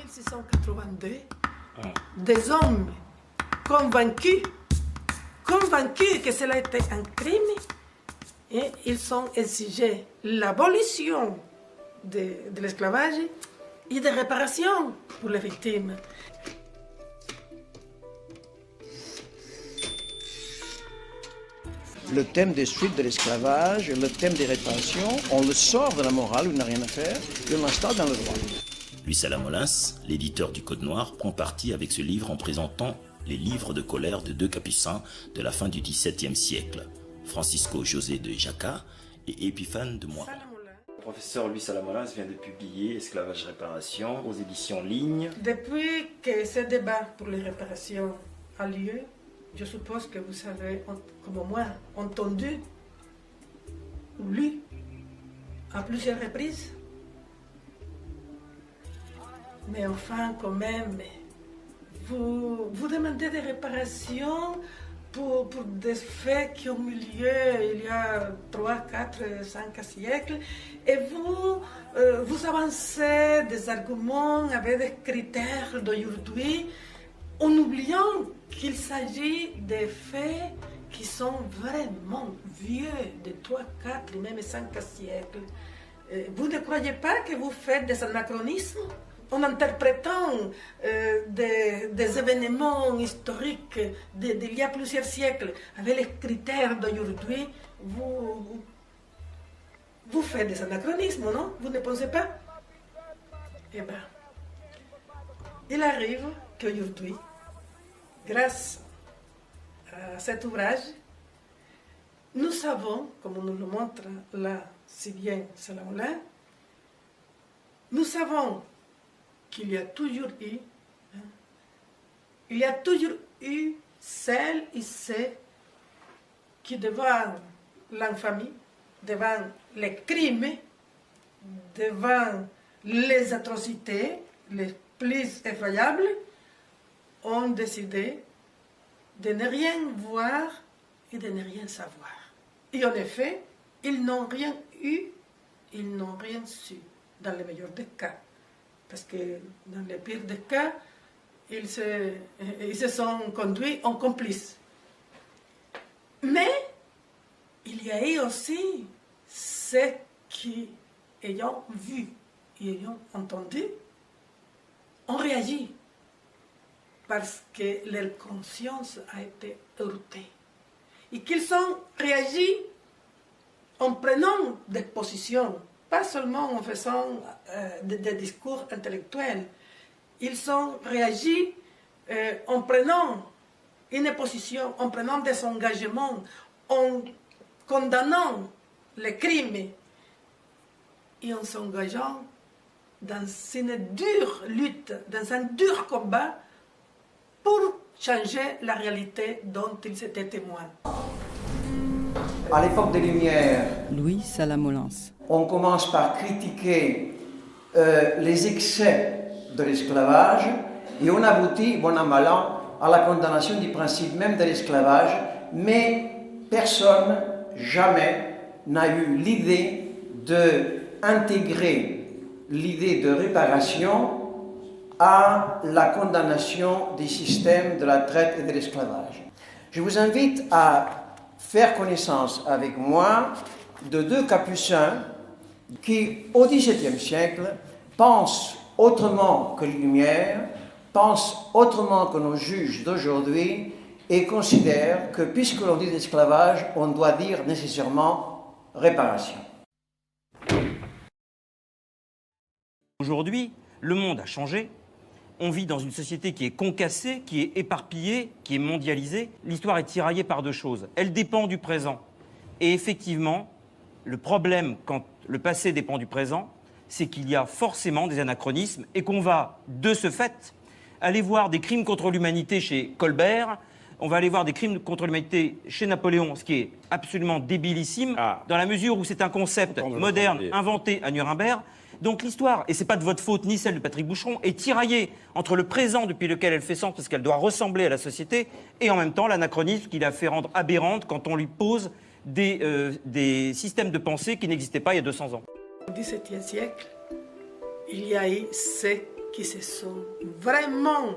1682, des hommes convaincus que cela était un crime, et ils ont exigé l'abolition de l'esclavage et des réparations pour les victimes. Le thème des suites de l'esclavage, le thème des réparations, on le sort de la morale où il n'a rien à faire et on l'installe dans le droit. Louis Salamolens, l'éditeur du Code Noir, prend parti avec ce livre en présentant les livres de colère de deux capucins de la fin du XVIIe siècle, Francisco José de Jaca et Épiphane de Moiran. Le professeur Louis Salamolens vient de publier Esclavage-Réparation aux éditions Ligne. Depuis que ce débat pour les réparations a lieu, je suppose que vous avez, comme moi, entendu ou lu à plusieurs reprises. Mais enfin, quand même, vous demandez des réparations pour des faits qui ont eu lieu il y a 3, 4, 5 siècles, et vous avancez des arguments avec des critères d'aujourd'hui, en oubliant qu'il s'agit de faits qui sont vraiment vieux, de 3, 4, même 5 siècles. Vous ne croyez pas que vous faites des anachronismes en interprétant des événements historiques d'il y a plusieurs siècles avec les critères d'aujourd'hui? Vous faites des anachronismes, non? Vous ne pensez pas? Eh bien, il arrive qu'aujourd'hui, grâce à cet ouvrage, nous savons, comme nous le montre là si bien Salamolens, nous savons qu'il y a toujours eu celles et ceux qui, devant l'infamie, devant les crimes, devant les atrocités les plus effroyables, ont décidé de ne rien voir et de ne rien savoir. Et en effet, ils n'ont rien eu, ils n'ont rien su, dans le meilleur des cas. Parce que dans le pire des cas, ils se sont conduits en complices. Mais il y a eu aussi ceux qui, ayant vu et ayant entendu, ont réagi parce que leur conscience a été heurtée. Et qu'ils ont réagi en prenant des positions, pas seulement en faisant des discours intellectuels. Ils ont réagi en prenant une position, en prenant des engagements, en condamnant les crimes et en s'engageant dans une dure lutte, dans un dur combat pour changer la réalité dont ils étaient témoins. À l'époque des Lumières, Louis Salamolens. On commence par critiquer les excès de l'esclavage et on aboutit, bon an mal an, à la condamnation du principe même de l'esclavage, mais personne, jamais, n'a eu l'idée d'intégrer l'idée de réparation à la condamnation des systèmes de la traite et de l'esclavage. Je vous invite à faire connaissance avec moi de deux capucins qui, au XVIIe siècle, pensent autrement que les Lumières, pensent autrement que nos juges d'aujourd'hui et considèrent que, puisque l'on dit esclavage, on doit dire nécessairement réparation. Aujourd'hui, le monde a changé. On vit dans une société qui est concassée, qui est éparpillée, qui est mondialisée. L'histoire est tiraillée par deux choses. Elle dépend du présent. Et effectivement, le problème quand le passé dépend du présent, c'est qu'il y a forcément des anachronismes et qu'on va, de ce fait, aller voir des crimes contre l'humanité chez Colbert, on va aller voir des crimes contre l'humanité chez Napoléon, ce qui est absolument débilissime, dans la mesure où c'est un concept moderne inventé à Nuremberg. Donc l'histoire, et c'est pas de votre faute ni celle de Patrick Boucheron, est tiraillée entre le présent depuis lequel elle fait sens parce qu'elle doit ressembler à la société et en même temps l'anachronisme qui la fait rendre aberrante quand on lui pose des systèmes de pensée qui n'existaient pas il y a 200 ans. Au XVIIe siècle, il y a eu ceux qui se sont vraiment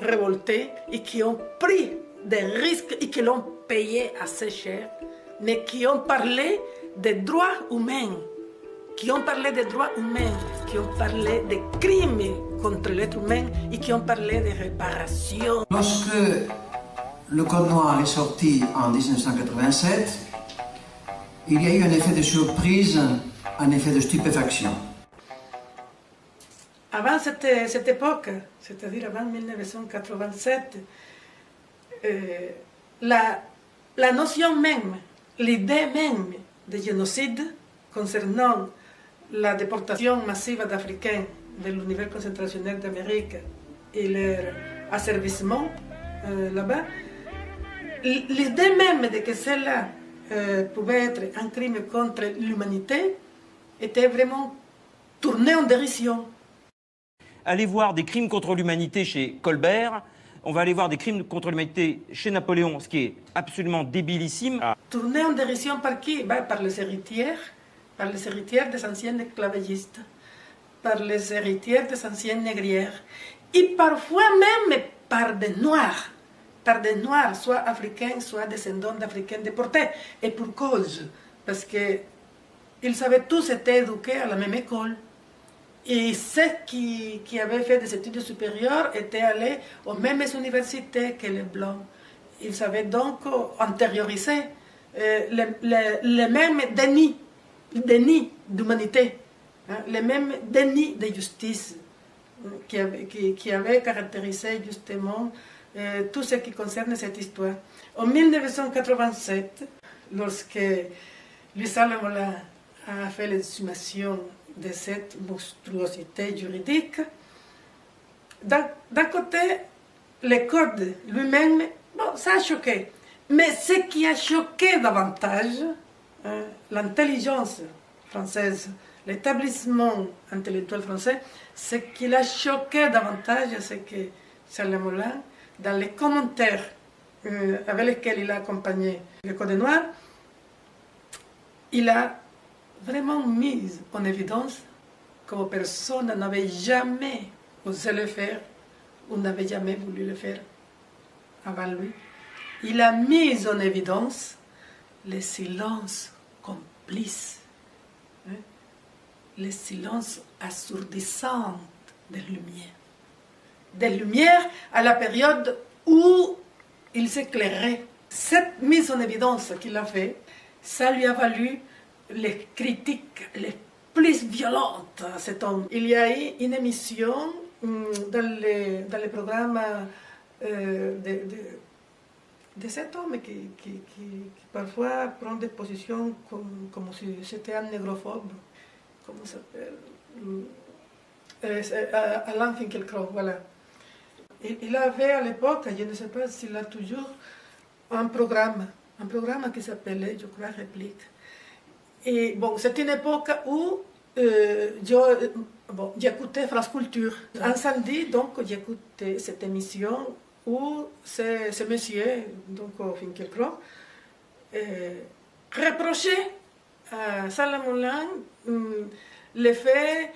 révoltés et qui ont pris des risques et qui l'ont payé assez cher, mais qui ont parlé des droits humains, qui ont parlé des droits humains, qui ont parlé des crimes contre l'être humain et qui ont parlé des réparations. Lorsque le Code noir est sorti en 1987, il y a eu un effet de surprise, un effet de stupéfaction. Avant cette époque, c'est-à-dire avant 1987, la notion même, l'idée même de génocide concernant la déportation massive d'Africains vers l'univers concentrationnel d'Amérique et leur asservissement là-bas, l'idée même de que cela pouvait être un crime contre l'humanité était vraiment tournée en dérision. Aller voir des crimes contre l'humanité chez Colbert, on va aller voir des crimes contre l'humanité chez Napoléon, ce qui est absolument débilissime. Tournée en dérision par qui? Par les héritières des anciens esclavagistes, par les héritières des anciennes négrières, et parfois même par des Noirs, soit africains, soit descendants d'Africains déportés. Et pour cause, parce qu'ils avaient tous été éduqués à la même école. Et ceux qui avaient fait des études supérieures étaient allés aux mêmes universités que les Blancs. Ils avaient donc intériorisé les mêmes dénis d'humanité, les mêmes dénis de justice qui avaient caractérisé justement tout ce qui concerne cette histoire. En 1987, lorsque Louis Salles-Molin a fait l'exhumation de cette monstruosité juridique, d'un côté, le code lui-même, ça a choqué. Mais ce qui a choqué davantage, l'intelligence française, l'établissement intellectuel français, ce qui a choqué davantage, c'est que Salles-Molin, dans les commentaires avec lesquels il a accompagné le Code noir, il a vraiment mise en évidence comme personne n'avait jamais osé le faire ou n'avait jamais voulu le faire avant lui. Il a mis en évidence le silence complice, le silence assourdissant des Lumières. Des Lumières à la période où il s'éclairait. Cette mise en évidence qu'il a fait, ça lui a valu les critiques les plus violentes à cet homme. Il y a eu une émission dans les programmes de cet homme qui parfois prend des positions comme si c'était un négrophobe. Comment ça s'appelle Alain Finkielkraut, voilà. Il avait à l'époque, je ne sais pas s'il a toujours, un programme qui s'appelait, je crois, Réplique. Et bon, c'est une époque où j'écoutais France Culture. Un samedi, donc, j'écoutais cette émission où ce monsieur, donc Finkielkraut, reprochait à Salles-Molin le fait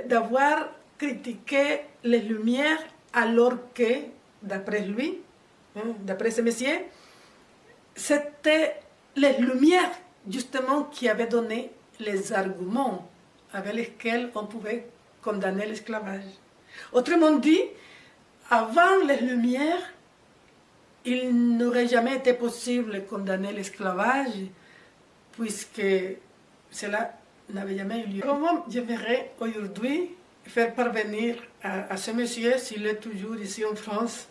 d'avoir critiqué les Lumières alors que, d'après lui, d'après ce monsieur, c'était les Lumières justement qui avaient donné les arguments avec lesquels on pouvait condamner l'esclavage. Autrement dit, avant les Lumières, il n'aurait jamais été possible de condamner l'esclavage puisque cela n'avait jamais eu lieu. Comment j'aimerais aujourd'hui faire parvenir à ce monsieur, s'il est toujours ici en France,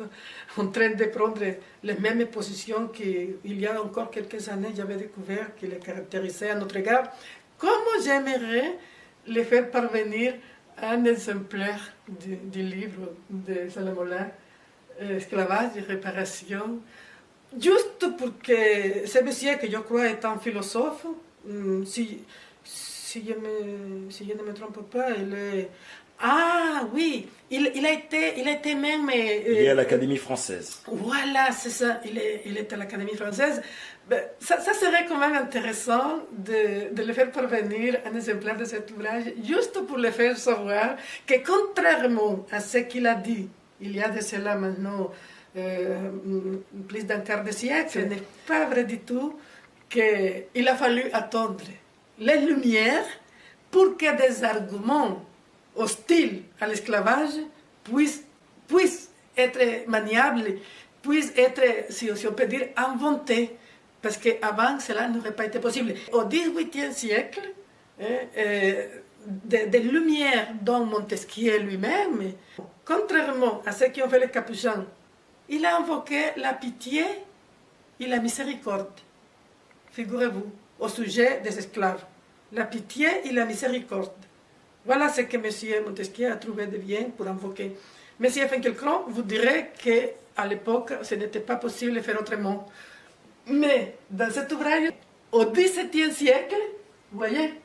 en train de prendre les mêmes positions qu'il y a encore quelques années, j'avais découvert qu'il les caractérisait à notre égard, comment j'aimerais les faire parvenir un exemplaire du livre de Salles-Molin, Esclavage et réparation, juste pour que ce monsieur, que je crois est un philosophe, si je ne me trompe pas, il est Ah oui, il a été même... Il est à l'Académie française. Voilà, c'est ça, il est à l'Académie française. Ben, ça serait quand même intéressant de le faire parvenir un exemplaire de cet ouvrage, juste pour le faire savoir que contrairement à ce qu'il a dit, il y a de cela maintenant plus d'un quart de siècle, ce n'est pas vrai du tout qu'il a fallu attendre les Lumières pour que des arguments hostiles à l'esclavage puissent être maniables, puissent être, si on peut dire, inventés. Parce qu'avant, cela n'aurait pas été possible. Au XVIIIe siècle, des Lumières dont Montesquieu lui-même, contrairement à ceux qui ont fait les Capucins, il a invoqué la pitié et la miséricorde, figurez-vous, au sujet des esclaves. La pitié et la miséricorde. Voilà ce que M. Montesquieu a trouvé de bien pour invoquer. M. Finkielkraut vous dirait qu'à l'époque, ce n'était pas possible de faire autrement. Mais dans cet ouvrage, au XVIIe siècle, vous voyez,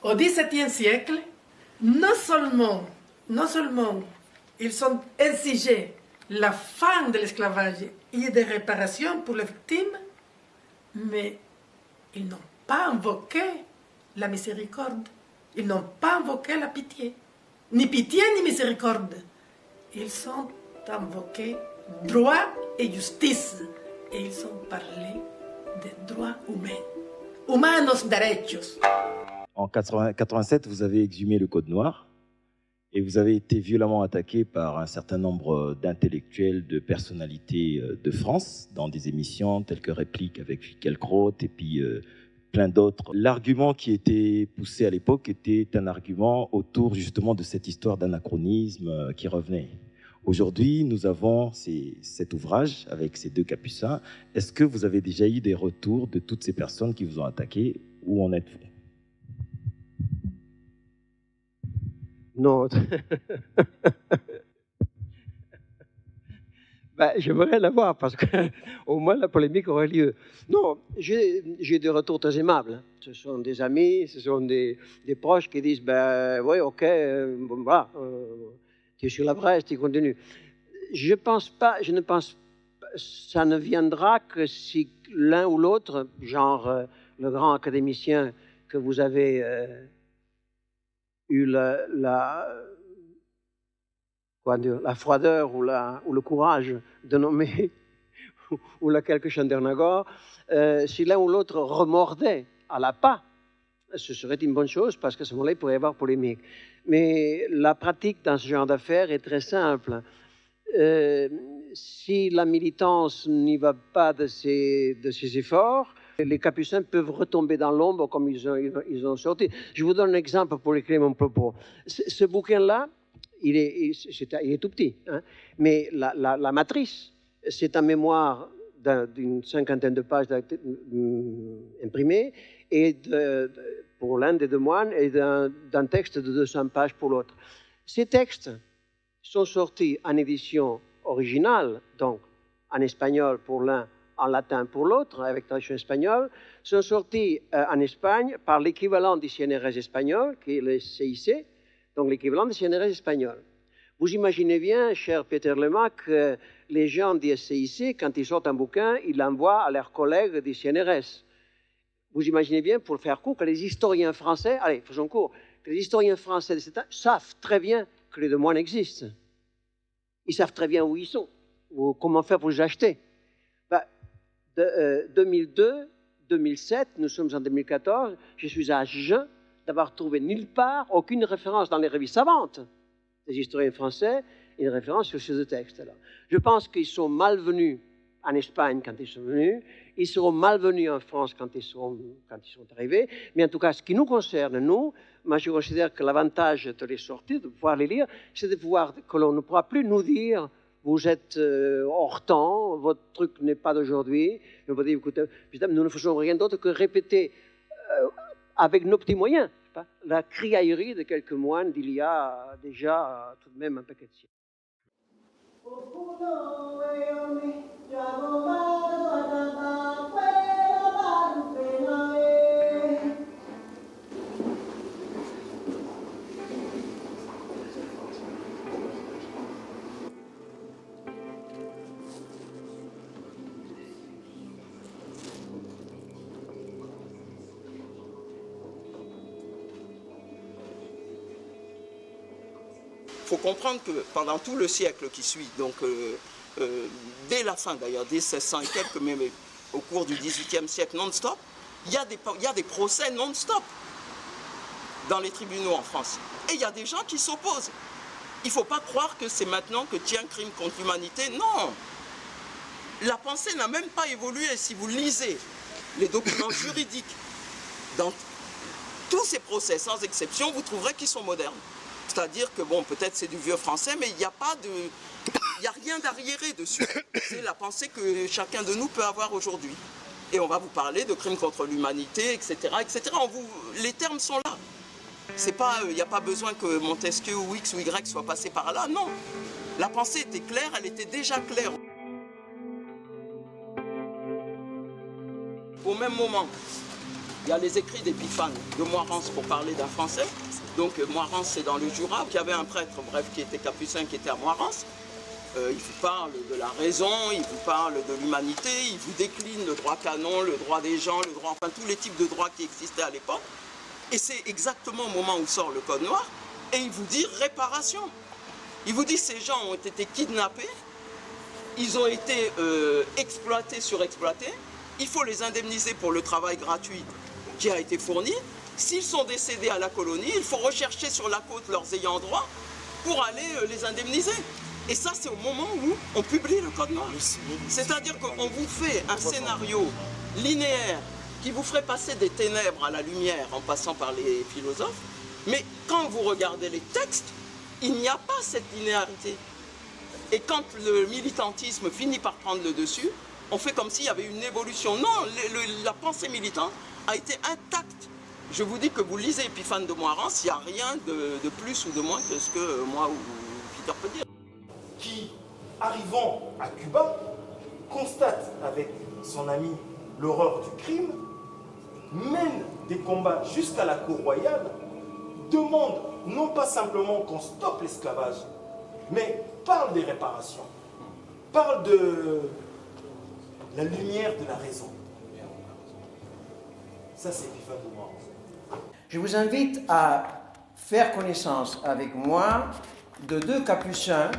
au XVIIe siècle, non seulement ils ont exigé la fin de l'esclavage et des réparations pour les victimes, mais ils n'ont pas invoqué la miséricorde. Ils n'ont pas invoqué la pitié. Ni pitié ni miséricorde. Ils ont invoqué droit et justice. Et ils ont parlé des droits humains. Humanos derechos. En 87, vous avez exhumé le Code noir et vous avez été violemment attaqué par un certain nombre d'intellectuels, de personnalités de France dans des émissions telles que Réplique avec Finkielkraut et puis plein d'autres. L'argument qui était poussé à l'époque était un argument autour justement de cette histoire d'anachronisme qui revenait. Aujourd'hui, nous avons cet ouvrage avec ces deux capucins. Est-ce que vous avez déjà eu des retours de toutes ces personnes qui vous ont attaqué? Où en êtes-vous? Non. Ben, j'aimerais l'avoir parce qu'au moins la polémique aurait lieu. Non, j'ai des retours très aimables. Ce sont des amis, ce sont des proches qui disent ben oui, ok, bon, voilà, tu es sur la presse, tu continues. Je ne pense pas, ça ne viendra que si l'un ou l'autre, genre le grand académicien que vous avez eu la froideur ou le courage de nommer, ou laquelle que Chandernagor, si l'un ou l'autre remordait à la pas, ce serait une bonne chose parce qu'à ce moment-là, il pourrait y avoir polémique. Mais la pratique dans ce genre d'affaires est très simple. Si la militance n'y va pas de ses efforts, les capucins peuvent retomber dans l'ombre comme ils ont sorti. Je vous donne un exemple pour écrire mon propos. Ce bouquin-là, il est tout petit, hein, mais la matrice, c'est un mémoire d'une cinquantaine de pages imprimées, et pour l'un des deux moines, et d'un texte de 200 pages pour l'autre. Ces textes sont sortis en édition originale, donc en espagnol pour l'un, en latin pour l'autre, avec traduction espagnole, sont sortis en Espagne par l'équivalent du CNRS espagnol, qui est le CIC, donc l'équivalent du CNRS espagnol. Vous imaginez bien, cher Peter Lema, que les gens du CIC, quand ils sortent un bouquin, ils l'envoient à leurs collègues du CNRS. Vous imaginez bien, pour le faire court, que les historiens français, allez, faisons court, que les historiens français de cet temps savent très bien que les deux moines existent. Ils savent très bien où ils sont, ou comment faire pour les acheter. Ben, de 2002, 2007, nous sommes en 2014, je suis à jeun d'avoir trouvé nulle part aucune référence dans les revues savantes des historiens français, une référence sur ces deux textes-là. Je pense qu'ils sont malvenus en Espagne quand ils sont venus, ils seront malvenus en France quand ils sont arrivés, mais en tout cas, ce qui nous concerne, nous, moi je considère que l'avantage de les sortir, de pouvoir les lire, c'est de pouvoir, que l'on ne pourra plus nous dire vous êtes hors temps, votre truc n'est pas d'aujourd'hui. On va dire, écoutez, nous ne faisons rien d'autre que répéter avec nos petits moyens la criaillerie de quelques moines d'il y a déjà tout de même un paquet de siècles. faut comprendre que pendant tout le siècle qui suit, donc dès la fin d'ailleurs, dès 1600 et quelques, mais au cours du XVIIIe siècle non-stop, il y a des procès non-stop dans les tribunaux en France. Et il y a des gens qui s'opposent. Il ne faut pas croire que c'est maintenant que tient crime contre l'humanité. Non. La pensée n'a même pas évolué. Si vous lisez les documents juridiques dans tous ces procès, sans exception, vous trouverez qu'ils sont modernes. C'est-à-dire que, bon, peut-être c'est du vieux français, mais il n'y a pas de... Il n'y a rien d'arriéré dessus. C'est la pensée que chacun de nous peut avoir aujourd'hui. Et on va vous parler de crimes contre l'humanité, etc., etc. Les termes sont là. C'est pas, il n'y a pas besoin que Montesquieu ou X ou Y soit passé par là, non. La pensée était claire, elle était déjà claire. Au même moment, il y a les écrits d'Épiphane de Moirens pour parler d'un Français. Donc Moirens, c'est dans le Jura, il y avait un prêtre, bref, qui était capucin, qui était à Moirens. Il vous parle de la raison, il vous parle de l'humanité, il vous décline le droit canon, le droit des gens, le droit, enfin tous les types de droits qui existaient à l'époque. Et c'est exactement au moment où sort le Code noir, et il vous dit réparation. Il vous dit ces gens ont été kidnappés, ils ont été exploités, surexploités, il faut les indemniser pour le travail gratuit qui a été fourni. S'ils sont décédés à la colonie, il faut rechercher sur la côte leurs ayants droit pour aller les indemniser. Et ça, c'est au moment où on publie le Code noir. C'est-à-dire qu'on vous fait un scénario linéaire qui vous ferait passer des ténèbres à la lumière en passant par les philosophes. Mais quand vous regardez les textes, il n'y a pas cette linéarité. Et quand le militantisme finit par prendre le dessus, on fait comme s'il y avait une évolution. Non, la pensée militante a été intacte. Je vous dis que vous lisez Épiphane de Moirens, il n'y a rien de plus ou de moins que ce que moi ou Peter peut dire. Qui, arrivant à Cuba, constate avec son ami l'horreur du crime, mène des combats jusqu'à la cour royale, demande non pas simplement qu'on stoppe l'esclavage, mais parle des réparations, parle de la lumière de la raison. Ça, c'est Épiphane de Moirens. Je vous invite à faire connaissance avec moi de deux capucins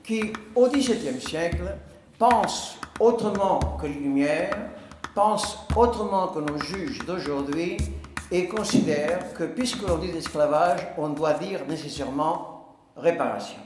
qui, au XVIIe siècle, pensent autrement que les Lumières, pensent autrement que nos juges d'aujourd'hui et considèrent que, puisque l'on dit esclavage, on doit dire nécessairement réparation.